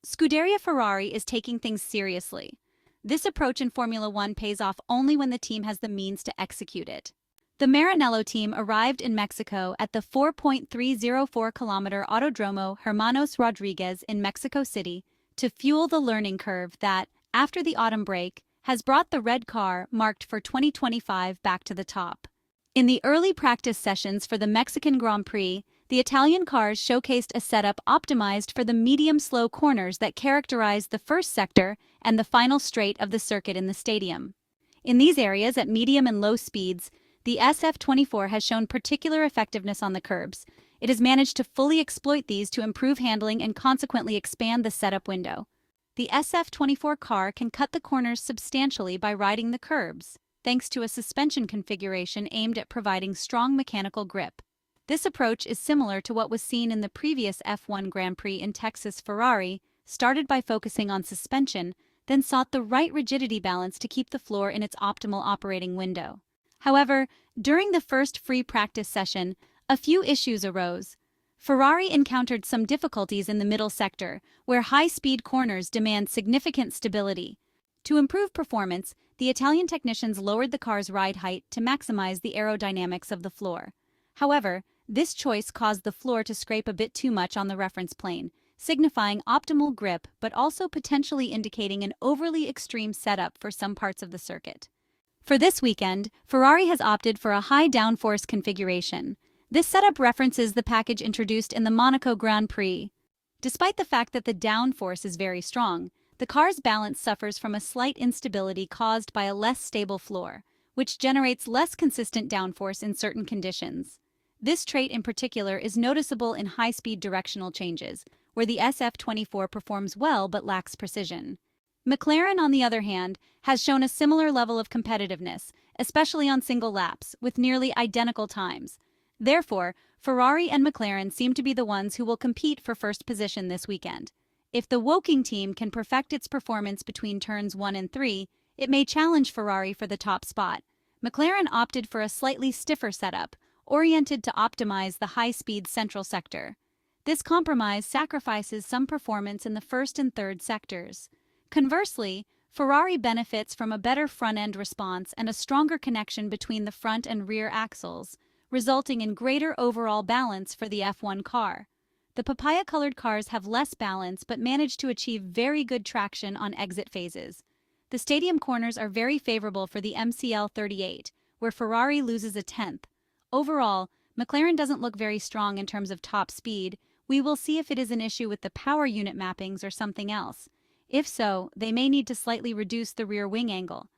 Scuderia Ferrari is taking things seriously. This approach in Formula One pays off only when the team has the means to execute it. The Maranello team arrived in Mexico at the 4.304-kilometer Autodromo Hermanos Rodriguez in Mexico City to fuel the learning curve that, after the autumn break, has brought the red car marked for 2025 back to the top. In the early practice sessions for the Mexican Grand Prix, the Italian cars showcased a setup optimized for the medium-slow corners that characterize the first sector and the final straight of the circuit in the stadium. In these areas at medium and low speeds, the SF24 has shown particular effectiveness on the curbs. It has managed to fully exploit these to improve handling and consequently expand the setup window. The SF24 car can cut the corners substantially by riding the curbs, thanks to a suspension configuration aimed at providing strong mechanical grip. This approach is similar to what was seen in the previous F1 Grand Prix in Texas. Ferrari started by focusing on suspension, then sought the right rigidity balance to keep the floor in its optimal operating window. However, during the first free practice session, a few issues arose. Ferrari encountered some difficulties in the middle sector, where high-speed corners demand significant stability. To improve performance, the Italian technicians lowered the car's ride height to maximize the aerodynamics of the floor. However, this choice caused the floor to scrape a bit too much on the reference plane, signifying optimal grip but also potentially indicating an overly extreme setup for some parts of the circuit. For this weekend, Ferrari has opted for a high-downforce configuration. This setup references the package introduced in the Monaco Grand Prix. Despite the fact that the downforce is very strong, the car's balance suffers from a slight instability caused by a less stable floor, which generates less consistent downforce in certain conditions. This trait in particular is noticeable in high-speed directional changes, where the SF24 performs well but lacks precision. McLaren, on the other hand, has shown a similar level of competitiveness, especially on single laps, with nearly identical times. Therefore, Ferrari and McLaren seem to be the ones who will compete for first position this weekend. If the Woking team can perfect its performance between turns 1 and 3, it may challenge Ferrari for the top spot. McLaren opted for a slightly stiffer setup, oriented to optimize the high-speed central sector. This compromise sacrifices some performance in the first and third sectors. Conversely, Ferrari benefits from a better front-end response and a stronger connection between the front and rear axles, resulting in greater overall balance for the F1 car. The papaya-colored cars have less balance but manage to achieve very good traction on exit phases. The stadium corners are very favorable for the MCL38, where Ferrari loses a tenth. Overall, McLaren doesn't look very strong in terms of top speed. We will see if it is an issue with the power unit mappings or something else. If so, they may need to slightly reduce the rear wing angle.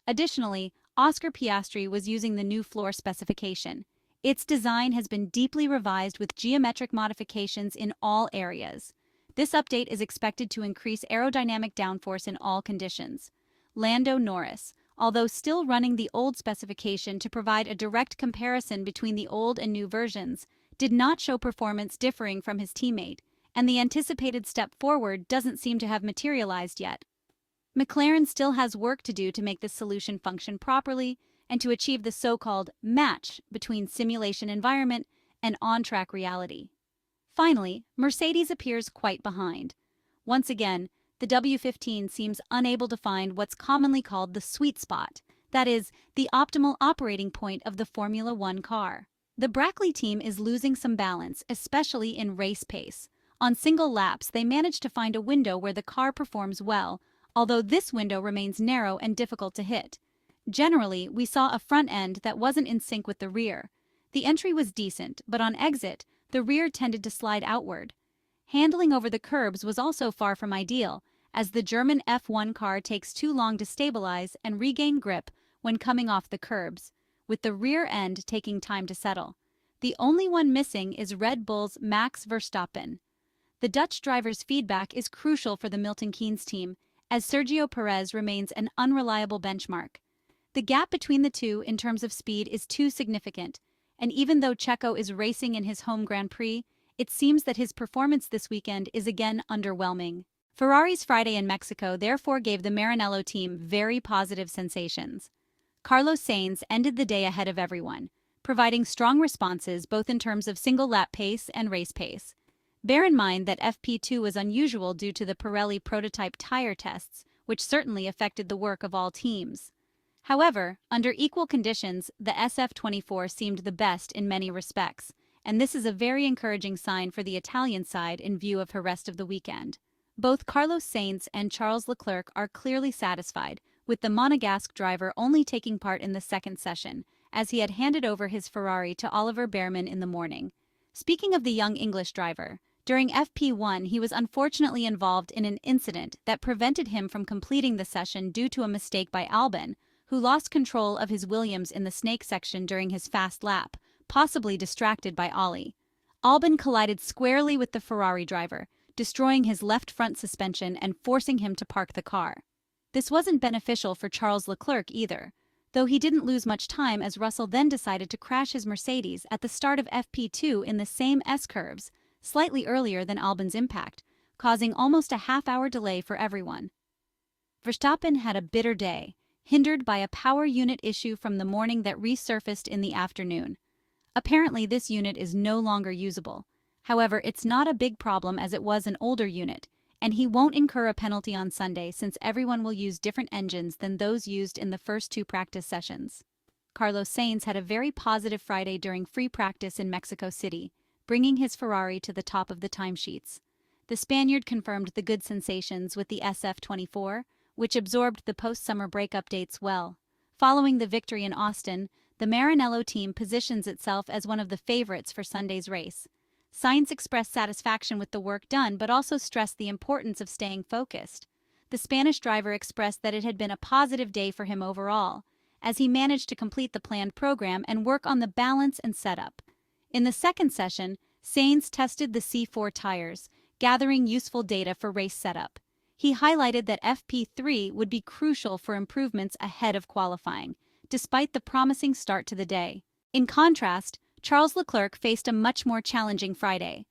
Additionally, Oscar Piastri was using the new floor specification. Its design has been deeply revised with geometric modifications in all areas. This update is expected to increase aerodynamic downforce in all conditions. Lando Norris, although still running the old specification to provide a direct comparison between the old and new versions, did not show performance differing from his teammate, and the anticipated step forward doesn't seem to have materialized yet. McLaren still has work to do to make this solution function properly and to achieve the so-called match between simulation environment and on-track reality. Finally, Mercedes appears quite behind. Once again, the W15 seems unable to find what's commonly called the sweet spot, that is, the optimal operating point of the Formula One car. The Brackley team is losing some balance, especially in race pace. On single laps, they manage to find a window where the car performs well, although this window remains narrow and difficult to hit. Generally, we saw a front end that wasn't in sync with the rear. The entry was decent, but on exit, the rear tended to slide outward. Handling over the curbs was also far from ideal, as the German F1 car takes too long to stabilize and regain grip when coming off the curbs, with the rear end taking time to settle. The only one missing is Red Bull's Max Verstappen. The Dutch driver's feedback is crucial for the Milton Keynes team, as Sergio Perez remains an unreliable benchmark. The gap between the two in terms of speed is too significant, and even though Checo is racing in his home Grand Prix, it seems that his performance this weekend is again underwhelming. Ferrari's Friday in Mexico therefore gave the Maranello team very positive sensations. Carlos Sainz ended the day ahead of everyone, providing strong responses both in terms of single-lap pace and race pace. Bear in mind that FP2 was unusual due to the Pirelli prototype tire tests, which certainly affected the work of all teams. However, under equal conditions, the SF24 seemed the best in many respects, and this is a very encouraging sign for the Italian side in view of her rest of the weekend. Both Carlos Sainz and Charles Leclerc are clearly satisfied, with the Monegasque driver only taking part in the second session, as he had handed over his Ferrari to Oliver Bearman in the morning. Speaking of the young English driver, during FP1 he was unfortunately involved in an incident that prevented him from completing the session due to a mistake by Albon, who lost control of his Williams in the snake section during his fast lap, possibly distracted by Ollie. Albon collided squarely with the Ferrari driver, destroying his left front suspension and forcing him to park the car. This wasn't beneficial for Charles Leclerc either, though he didn't lose much time as Russell then decided to crash his Mercedes at the start of FP2 in the same S-curves, slightly earlier than Albon's impact, causing almost a half-hour delay for everyone. Verstappen had a bitter day, hindered by a power unit issue from the morning that resurfaced in the afternoon. Apparently this unit is no longer usable. However, it's not a big problem as it was an older unit, and he won't incur a penalty on Sunday since everyone will use different engines than those used in the first two practice sessions. Carlos Sainz had a very positive Friday during free practice in Mexico City, bringing his Ferrari to the top of the timesheets. The Spaniard confirmed the good sensations with the SF24, which absorbed the post-summer break updates well. Following the victory in Austin, the Maranello team positions itself as one of the favorites for Sunday's race. Sainz expressed satisfaction with the work done but also stressed the importance of staying focused. The Spanish driver expressed that it had been a positive day for him overall, as he managed to complete the planned program and work on the balance and setup. In the second session, Sainz tested the C4 tires, gathering useful data for race setup. He highlighted that FP3 would be crucial for improvements ahead of qualifying, despite the promising start to the day. In contrast, Charles Leclerc faced a much more challenging Friday.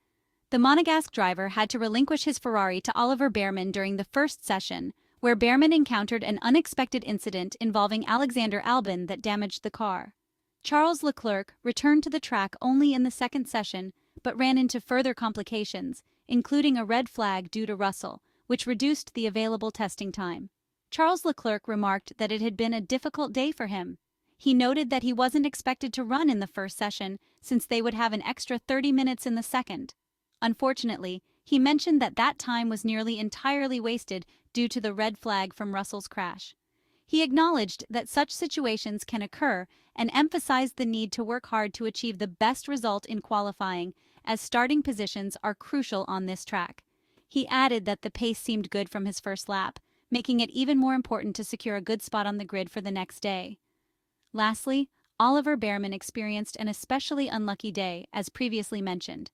The Monegasque driver had to relinquish his Ferrari to Oliver Bearman during the first session, where Bearman encountered an unexpected incident involving Alexander Albon that damaged the car. Charles Leclerc returned to the track only in the second session, but ran into further complications, including a red flag due to Russell, which reduced the available testing time. Charles Leclerc remarked that it had been a difficult day for him. He noted that he wasn't expected to run in the first session since they would have an extra 30 minutes in the second. Unfortunately, he mentioned that that time was nearly entirely wasted due to the red flag from Russell's crash. He acknowledged that such situations can occur and emphasized the need to work hard to achieve the best result in qualifying, as starting positions are crucial on this track. He added that the pace seemed good from his first lap, making it even more important to secure a good spot on the grid for the next day. Lastly, Oliver Bearman experienced an especially unlucky day, as previously mentioned.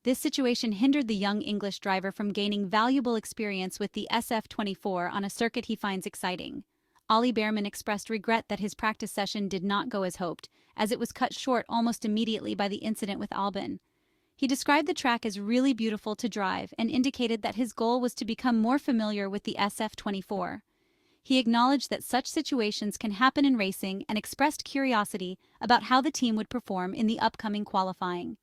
This situation hindered the young English driver from gaining valuable experience with the SF24 on a circuit he finds exciting. Ollie Bearman expressed regret that his practice session did not go as hoped, as it was cut short almost immediately by the incident with Albon. He described the track as really beautiful to drive and indicated that his goal was to become more familiar with the SF24. He acknowledged that such situations can happen in racing and expressed curiosity about how the team would perform in the upcoming qualifying.